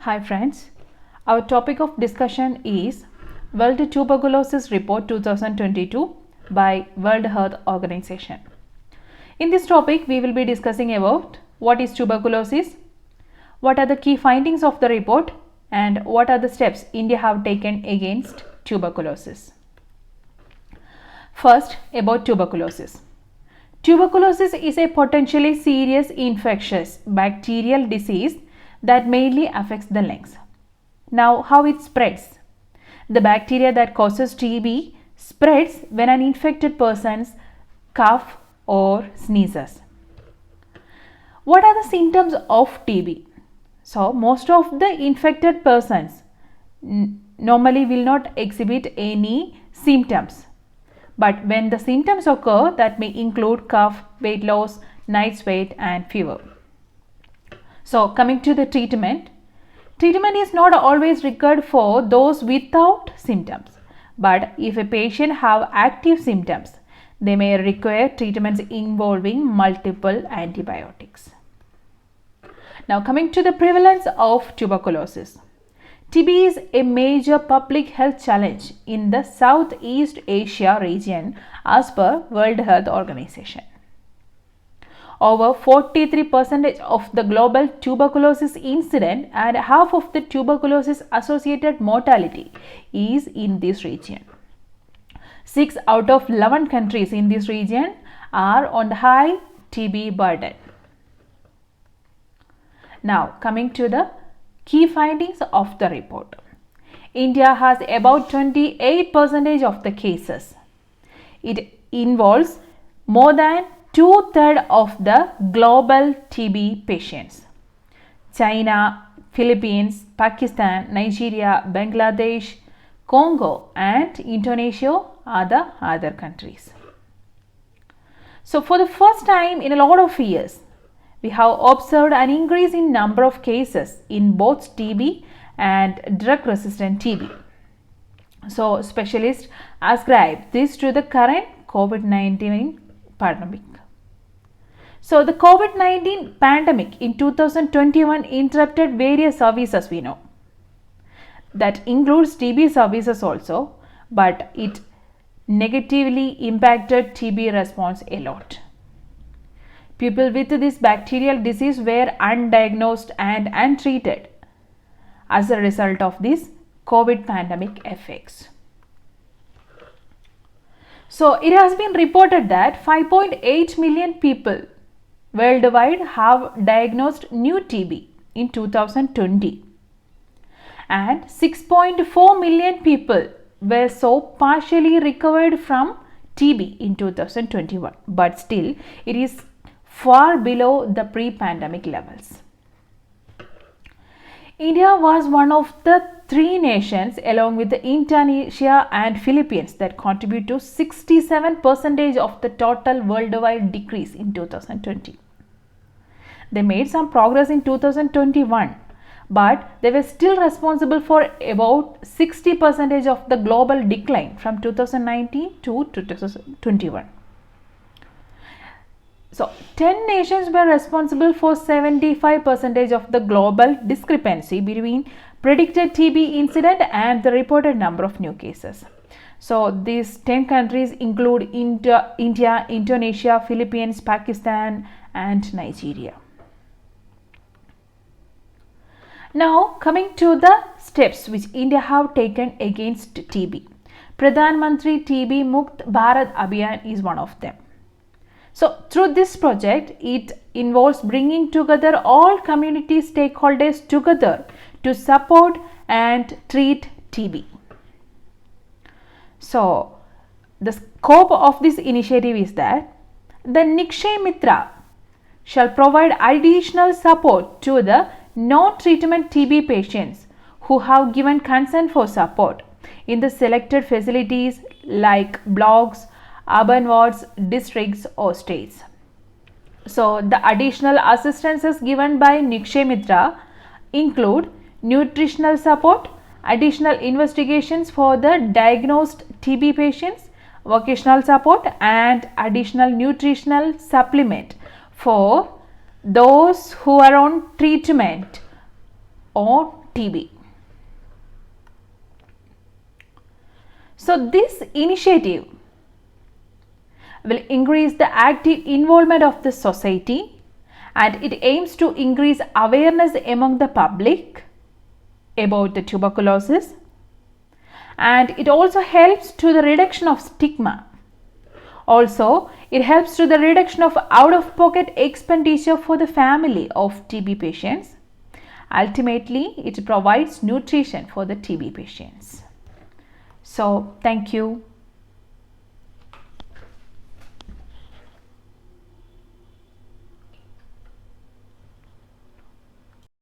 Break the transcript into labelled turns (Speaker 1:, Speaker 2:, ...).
Speaker 1: Hi friends, our topic of discussion is World Tuberculosis Report 2022 by World Health Organization. In this topic, we will be discussing about what is tuberculosis, what are the key findings of the report, and what are the steps India have taken against tuberculosis. First, about tuberculosis. Tuberculosis is a potentially serious infectious bacterial disease that mainly affects the lungs. Now, how it spreads? The bacteria that causes TB spreads when an infected person coughs or sneezes. What are the symptoms of TB? So, most of the infected persons normally will not exhibit any symptoms. But when the symptoms occur, that may include cough, weight loss, night sweat and fever. So, coming to the treatment is not always required for those without symptoms. But if a patient have active symptoms, they may require treatments involving multiple antibiotics. Now, coming to the prevalence of tuberculosis. TB is a major public health challenge in the Southeast Asia region as per World Health Organization. Over 43% of the global tuberculosis incident and half of the tuberculosis associated mortality is in this region. 6 out of 11 countries in this region are on the high TB burden. Now, coming to the key findings of the report. India has about 28% of the cases. It involves more than 2/3 of the global TB patients. China, Philippines, Pakistan, Nigeria, Bangladesh, Congo and Indonesia are the other countries. So, for the first time in a lot of years, we have observed an increase in number of cases in both TB and drug-resistant TB. So, specialists ascribe this to the current COVID-19 pandemic. So, the COVID-19 pandemic in 2021 interrupted various services we know. That includes TB services also, but it negatively impacted TB response a lot. People with this bacterial disease were undiagnosed and untreated as a result of this COVID pandemic effects. So, it has been reported that 5.8 million people worldwide have diagnosed new TB in 2020 and 6.4 million people were so partially recovered from TB in 2021, but still it is far below the pre-pandemic levels. India was one of the 3 nations along with Indonesia and Philippines that contribute to 67% of the total worldwide decrease in 2020. They made some progress in 2021, but they were still responsible for about 60% of the global decline from 2019 to 2021. So, 10 nations were responsible for 75% of the global discrepancy between predicted TB incident and the reported number of new cases. So, these 10 countries include India, Indonesia, Philippines, Pakistan and Nigeria. Now, coming to the steps which India have taken against TB. Pradhan Mantri TB Mukt Bharat Abhiyan is one of them. So, through this project, it involves bringing together all community stakeholders together to support and treat TB. So, the scope of this initiative is that the Nikshay Mitra shall provide additional support to the non-treatment TB patients who have given consent for support in the selected facilities like blocks, urban wards, districts or states. So, the additional assistances given by Nikshay Mitra include nutritional support, additional investigations for the diagnosed TB patients, vocational support and additional nutritional supplement for those who are on treatment or TB. So this initiative will increase the active involvement of the society, and it aims to increase awareness among the public about the tuberculosis, and it also helps to the reduction of stigma. Also, it helps to the reduction of out-of-pocket expenditure for the family of TB patients. Ultimately, it provides nutrition for the TB patients. So, thank you.